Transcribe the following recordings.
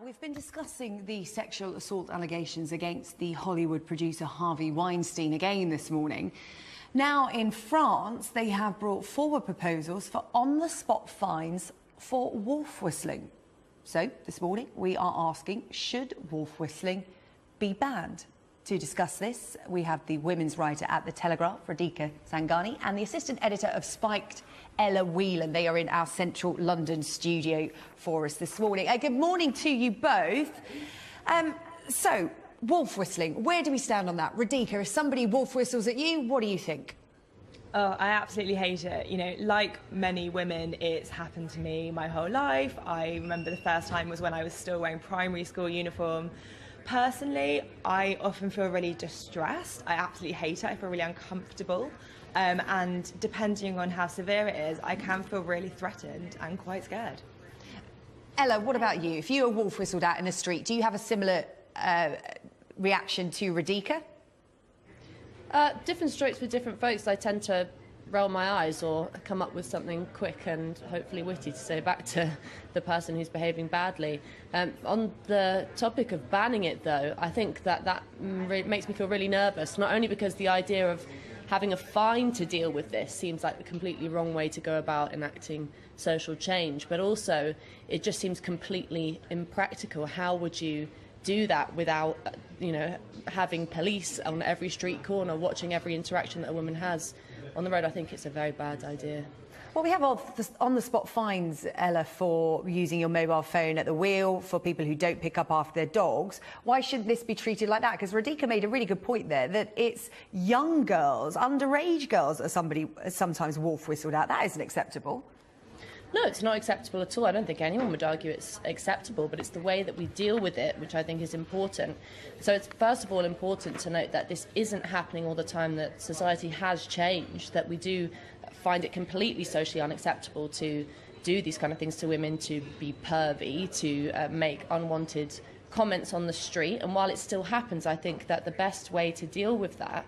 We've been discussing the sexual assault allegations against the Hollywood producer Harvey Weinstein again this morning. Now, in France, they have brought forward proposals for on-the-spot fines for wolf whistling. So, this morning, we are asking, should wolf whistling be banned? To discuss this, we have the women's writer at The Telegraph, Radhika Sangani, and the assistant editor of Spiked, Ella Whelan. They are in our central London studio for us this morning. Good morning to you both. So, wolf whistling, where do we stand on that? Radhika, if somebody wolf whistles at you, what do you think? Oh, I absolutely hate it. You know, like many women, it's happened to me my whole life. I remember the first time was when I was still wearing primary school uniform. Personally, I often feel really distressed. I absolutely hate it. I feel really uncomfortable. And depending on how severe it is, I can feel really threatened and quite scared. Ella, what about you? If you were wolf whistled out in the street, do you have a similar reaction to Radhika? Different strokes for different folks. I tend to roll my eyes or come up with something quick and hopefully witty to say back to the person who's behaving badly. On the topic of banning it, though, I think that makes me feel really nervous, not only because the idea of having a fine to deal with this seems like the completely wrong way to go about enacting social change, but also it just seems completely impractical. How would you do that without, having police on every street corner watching every interaction that a woman has on the road? I think it's a very bad idea. Well, we have on-the-spot fines, Ella, for using your mobile phone at the wheel, for people who don't pick up after their dogs. Why shouldn't this be treated like that? Because Radhika made a really good point there, that it's young girls, underage girls, are sometimes wolf whistled at. That isn't acceptable. No, it's not acceptable at all. I don't think anyone would argue it's acceptable, but it's the way that we deal with it, which I think is important. So it's first of all important to note that this isn't happening all the time, that society has changed, that we do find it completely socially unacceptable to do these kind of things to women, to be pervy, to make unwanted comments on the street. And while it still happens, I think that the best way to deal with that,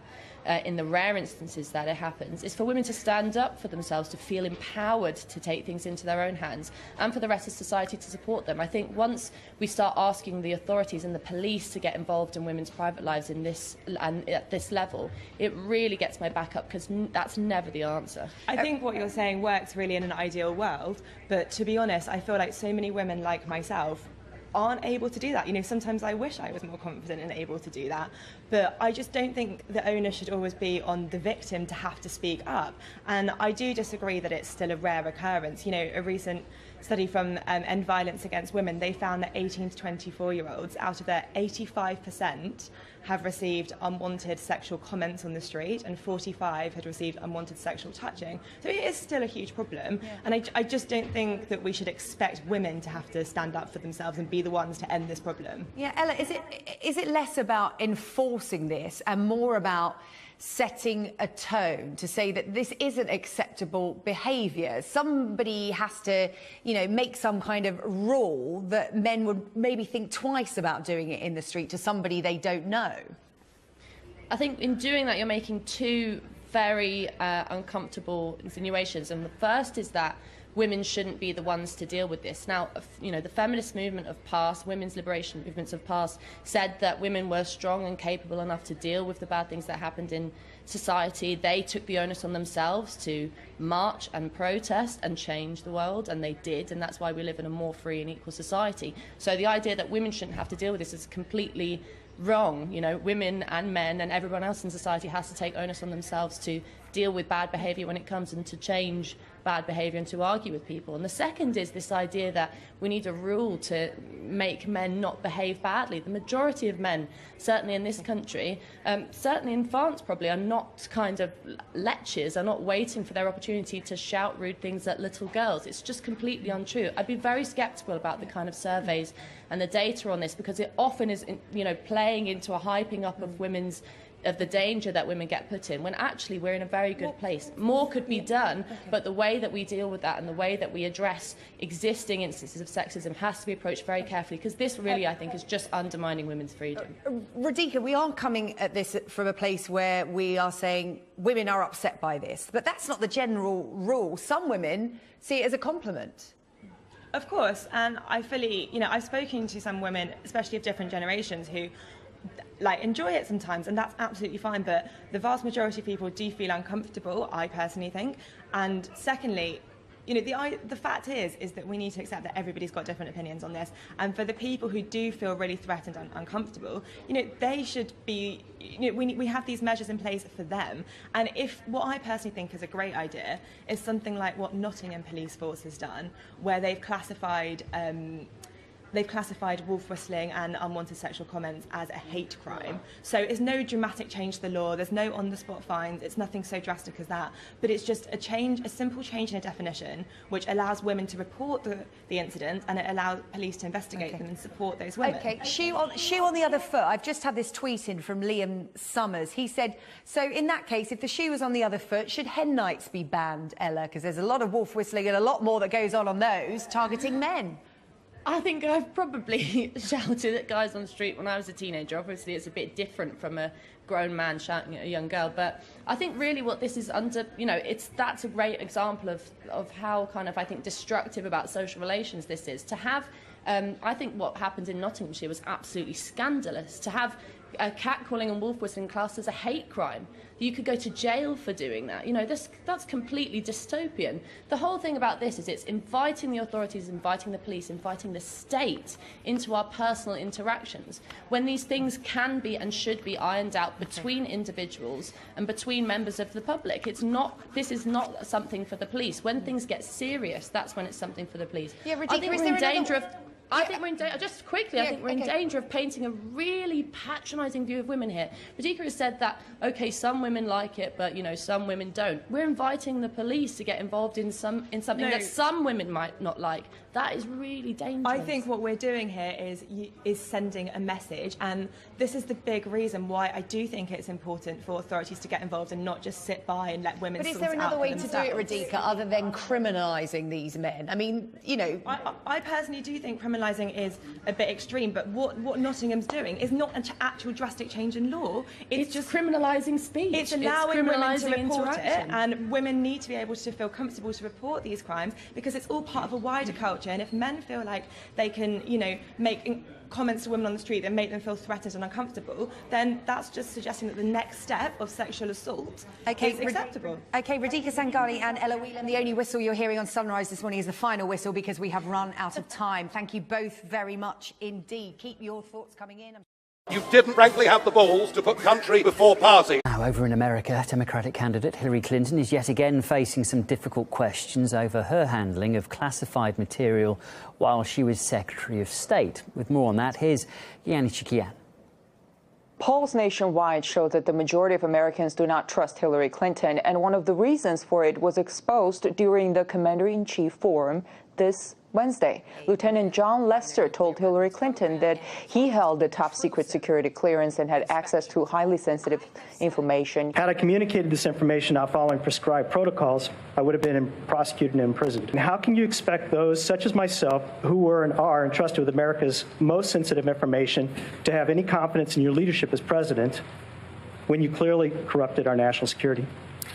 in the rare instances that it happens, is for women to stand up for themselves, to feel empowered to take things into their own hands, and for the rest of society to support them. I think once we start asking the authorities and the police to get involved in women's private lives in this and at this level, it really gets my back up, because that's never the answer. I think what you're saying works really in an ideal world, but to be honest, I feel like so many women like myself aren't able to do that. Sometimes I wish I was more confident and able to do that, but I just don't think the onus should always be on the victim to have to speak up. And I do disagree that it's still a rare occurrence. A recent study from End Violence Against Women, they found that 18 to 24-year-olds, out of their 85%, have received unwanted sexual comments on the street, and 45 had received unwanted sexual touching. So it is still a huge problem. Yeah. And I just don't think that we should expect women to have to stand up for themselves and be the ones to end this problem. Yeah, Ella, is it less about enforcing this and more about setting a tone to say that this isn't acceptable behaviour? Somebody has to, make some kind of rule that men would maybe think twice about doing it in the street to somebody they don't know. I think in doing that, you're making two very uncomfortable insinuations. And the first is that women shouldn't be the ones to deal with this. Now, the feminist movement of past, women's liberation movements of past, said that women were strong and capable enough to deal with the bad things that happened in society. They took the onus on themselves to march and protest and change the world, and they did, and that's why we live in a more free and equal society. So the idea that women shouldn't have to deal with this is completely wrong. Women and men and everyone else in society has to take onus on themselves to deal with bad behaviour when it comes, and to change bad behaviour and to argue with people. And the second is this idea that we need a rule to make men not behave badly. The majority of men, certainly in this country, certainly in France probably, are not kind of lechers, are not waiting for their opportunity to shout rude things at little girls. It's just completely untrue. I'd be very sceptical about the kind of surveys and the data on this, because it often is, playing into a hyping up of the danger that women get put in, when actually we're in a very good place. More could be done, but the way that we deal with that and the way that we address existing instances of sexism has to be approached very carefully, because this really, I think, is just undermining women's freedom. Radhika, we are coming at this from a place where we are saying women are upset by this, but that's not the general rule. Some women see it as a compliment. Of course, and I fully, I've spoken to some women, especially of different generations, who enjoy it sometimes, and that's absolutely fine, but the vast majority of people do feel uncomfortable, I personally think. And secondly, the fact is that we need to accept that everybody's got different opinions on this, and for the people who do feel really threatened and uncomfortable, they should be, we have these measures in place for them. And if what I personally think is a great idea is something like what Nottingham Police Force has done, where they've classified wolf whistling and unwanted sexual comments as a hate crime. So it's no dramatic change to the law, there's no on-the-spot fines, it's nothing so drastic as that, but it's just a simple change in a definition which allows women to report the incident, and it allows police to investigate them and support those women. Okay, shoe on the other foot. I've just had this tweet in from Liam Summers. He said, so in that case, if the shoe was on the other foot, should hen nights be banned, Ella? Because there's a lot of wolf whistling and a lot more that goes on those, targeting men. I think I've probably shouted at guys on the street when I was a teenager. Obviously, it's a bit different from a grown man shouting at a young girl. But I think really what this is that's a great example of how I think destructive about social relations this is. To have, I think what happened in Nottinghamshire was absolutely scandalous. To have catcalling and wolf whistling classed as a hate crime. You could go to jail for doing that. That's completely dystopian. The whole thing about this is it's inviting the authorities, inviting the police, inviting the state into our personal interactions, when these things can be and should be ironed out between individuals and between members of the public. This is not something for the police. When things get serious, that's when it's something for the police. Yeah, I think we're in danger of... I think we're in just quickly. I think we're in danger of painting a really patronising view of women here. Radhika has said that some women like it, but some women don't. We're inviting the police to get involved in something that some women might not like. That is really dangerous. I think what we're doing here is sending a message, and this is the big reason why I do think it's important for authorities to get involved and not just sit by and let women. But is there another way to do it, Radhika, other than criminalising these men? I mean, I personally do think criminalising is a bit extreme, but what Nottingham's doing is not an actual drastic change in law. It's just criminalising speech. It's allowing women to report it, and women need to be able to feel comfortable to report these crimes because it's all part of a wider culture. And if men feel like they can, make comments to women on the street that make them feel threatened and uncomfortable, then that's just suggesting that the next step of sexual assault is acceptable. Okay, Radhika Sangani and Ella Whelan, the only whistle you're hearing on Sunrise this morning is the final whistle because we have run out of time. Thank you both very much indeed. Keep your thoughts coming in. You didn't frankly have the balls to put country before party. Now, over in America, Democratic candidate Hillary Clinton is yet again facing some difficult questions over her handling of classified material while she was Secretary of State. With more on that, here's Yanni Chikian. Polls nationwide show that the majority of Americans do not trust Hillary Clinton, and one of the reasons for it was exposed during the Commander-in-Chief Forum this Wednesday. Lieutenant John Lester told Hillary Clinton that he held a top-secret security clearance and had access to highly sensitive information. Had I communicated this information not following prescribed protocols, I would have been prosecuted and imprisoned. And how can you expect those, such as myself, who were and are entrusted with America's most sensitive information, to have any confidence in your leadership as president when you clearly corrupted our national security?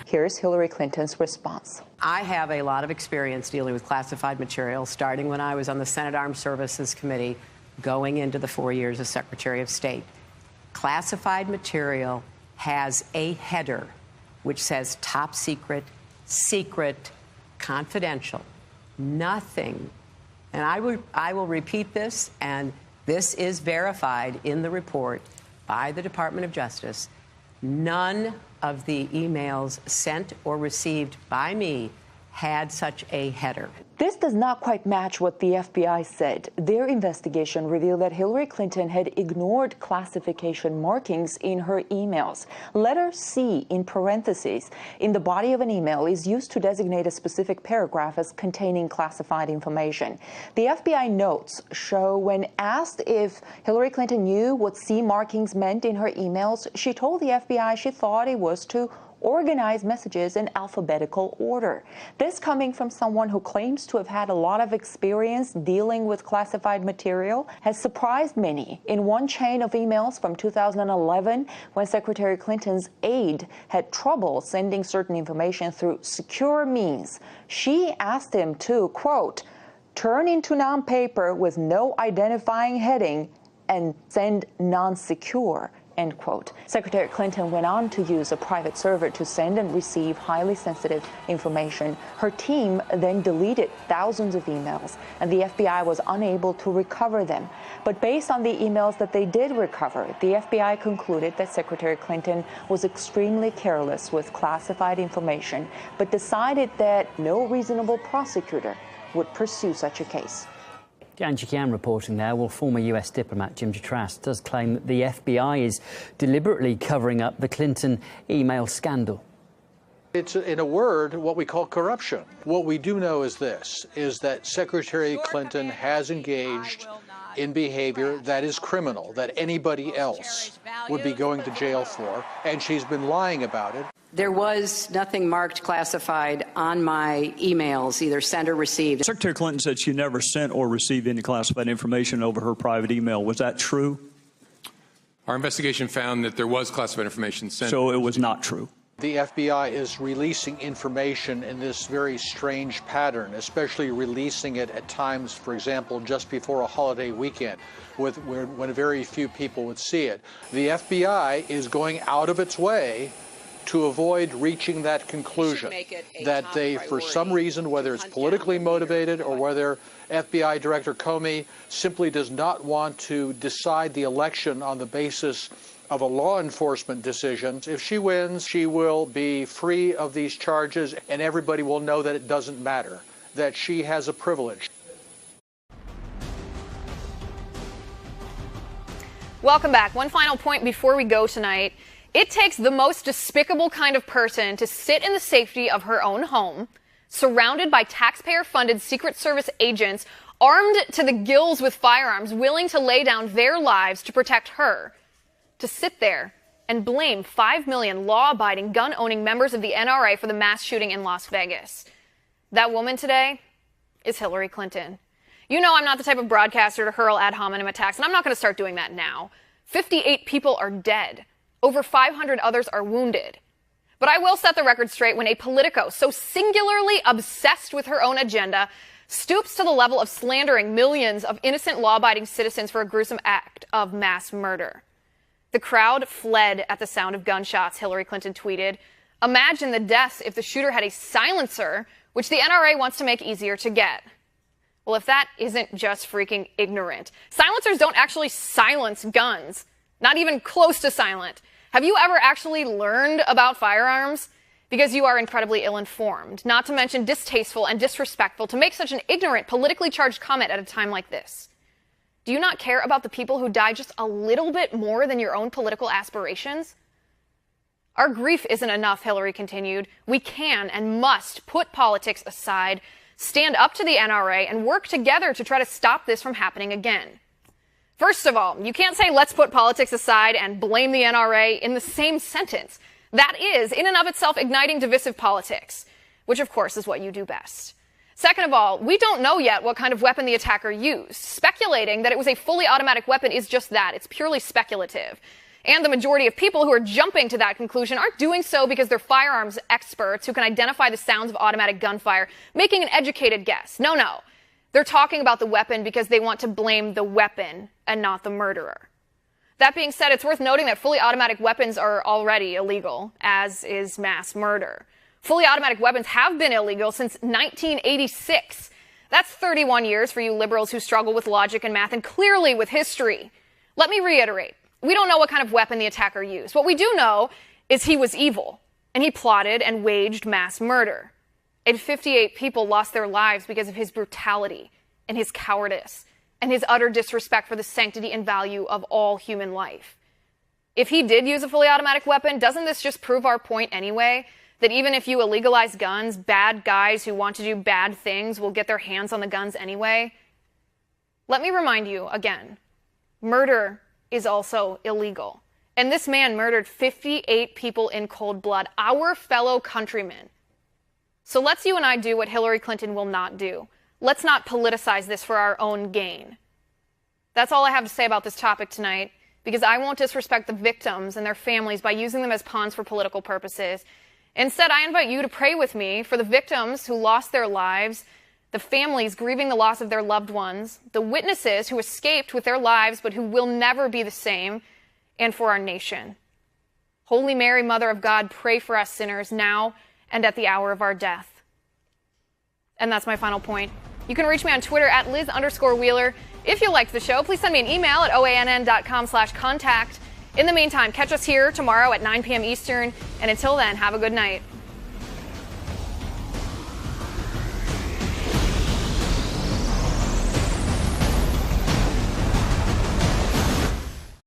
Here's Hillary Clinton's response. I have a lot of experience dealing with classified material, starting when I was on the Senate Armed Services Committee, going into the 4 years as Secretary of State. Classified material has a header which says top secret, secret, confidential, nothing. And I will repeat this, and this is verified in the report by the Department of Justice. None of the emails sent or received by me had such a header. This does not quite match what the FBI said. Their investigation revealed that Hillary Clinton had ignored classification markings in her emails. Letter C in parentheses in the body of an email is used to designate a specific paragraph as containing classified information. The FBI notes show when asked if Hillary Clinton knew what C markings meant in her emails, she told the FBI she thought it was to organize messages in alphabetical order. This coming from someone who claims to have had a lot of experience dealing with classified material has surprised many. In one chain of emails from 2011, when Secretary Clinton's aide had trouble sending certain information through secure means, she asked him to, quote, turn into non-paper with no identifying heading, and send non-secure, end quote. Secretary Clinton went on to use a private server to send and receive highly sensitive information. Her team then deleted thousands of emails, and the FBI was unable to recover them. But based on the emails that they did recover, the FBI concluded that Secretary Clinton was extremely careless with classified information, but decided that no reasonable prosecutor would pursue such a case. Jan Chikian reporting there. Well, former US diplomat Jim Jatras does claim that the FBI is deliberately covering up the Clinton email scandal. It's, in a word, what we call corruption. What we do know is this, is that Secretary Clinton has engaged in behavior that is criminal, that anybody else would be going to jail for, and she's been lying about it. There was nothing marked classified on my emails, either sent or received. Secretary Clinton said she never sent or received any classified information over her private email. Was that true? Our investigation found that there was classified information sent. So it was not true. The FBI is releasing information in this very strange pattern, especially releasing it at times, for example, just before a holiday weekend, when very few people would see it. The FBI is going out of its way to avoid reaching that conclusion, that they, for some reason, whether it's politically motivated or whether FBI Director Comey simply does not want to decide the election on the basis of a law enforcement decision. If she wins, she will be free of these charges, and everybody will know that it doesn't matter, that she has a privilege. Welcome back. One final point before we go tonight. It takes the most despicable kind of person to sit in the safety of her own home, surrounded by taxpayer-funded Secret Service agents, armed to the gills with firearms, willing to lay down their lives to protect her, to sit there and blame 5 million law-abiding, gun-owning members of the NRA for the mass shooting in Las Vegas. That woman today is Hillary Clinton. You know I'm not the type of broadcaster to hurl ad hominem attacks, and I'm not going to start doing that now. 58 people are dead. Over 500 others are wounded. But I will set the record straight when a politico so singularly obsessed with her own agenda stoops to the level of slandering millions of innocent law-abiding citizens for a gruesome act of mass murder. The crowd fled at the sound of gunshots, Hillary Clinton tweeted. Imagine the deaths if the shooter had a silencer, which the NRA wants to make easier to get. Well, if that isn't just freaking ignorant. Silencers don't actually silence guns. Not even close to silent. Have you ever actually learned about firearms? Because you are incredibly ill-informed, not to mention distasteful and disrespectful to make such an ignorant, politically charged comment at a time like this. Do you not care about the people who die just a little bit more than your own political aspirations? Our grief isn't enough, Hillary continued. We can and must put politics aside, stand up to the NRA, and work together to try to stop this from happening again. First of all, you can't say let's put politics aside and blame the NRA in the same sentence. That is, in and of itself, igniting divisive politics, which of course is what you do best. Second of all, we don't know yet what kind of weapon the attacker used. Speculating that it was a fully automatic weapon is just that. It's purely speculative. And the majority of people who are jumping to that conclusion aren't doing so because they're firearms experts who can identify the sounds of automatic gunfire, making an educated guess. No. They're talking about the weapon because they want to blame the weapon and not the murderer. That being said, it's worth noting that fully automatic weapons are already illegal, as is mass murder. Fully automatic weapons have been illegal since 1986. That's 31 years for you liberals who struggle with logic and math and clearly with history. Let me reiterate. We don't know what kind of weapon the attacker used. What we do know is he was evil, and he plotted and waged mass murder. And 58 people lost their lives because of his brutality and his cowardice and his utter disrespect for the sanctity and value of all human life. If he did use a fully automatic weapon, doesn't this just prove our point anyway? That even if you illegalize guns, bad guys who want to do bad things will get their hands on the guns anyway? Let me remind you again, murder is also illegal. And this man murdered 58 people in cold blood, our fellow countrymen. So let's you and I do what Hillary Clinton will not do. Let's not politicize this for our own gain. That's all I have to say about this topic tonight, because I won't disrespect the victims and their families by using them as pawns for political purposes. Instead, I invite you to pray with me for the victims who lost their lives, the families grieving the loss of their loved ones, the witnesses who escaped with their lives but who will never be the same, and for our nation. Holy Mary, Mother of God, pray for us sinners now and at the hour of our death. And that's my final point. You can reach me on Twitter at Liz_Wheeler. If you liked the show, please send me an email at oann.com/contact. In the meantime, catch us here tomorrow at 9 p.m. Eastern. And until then, have a good night.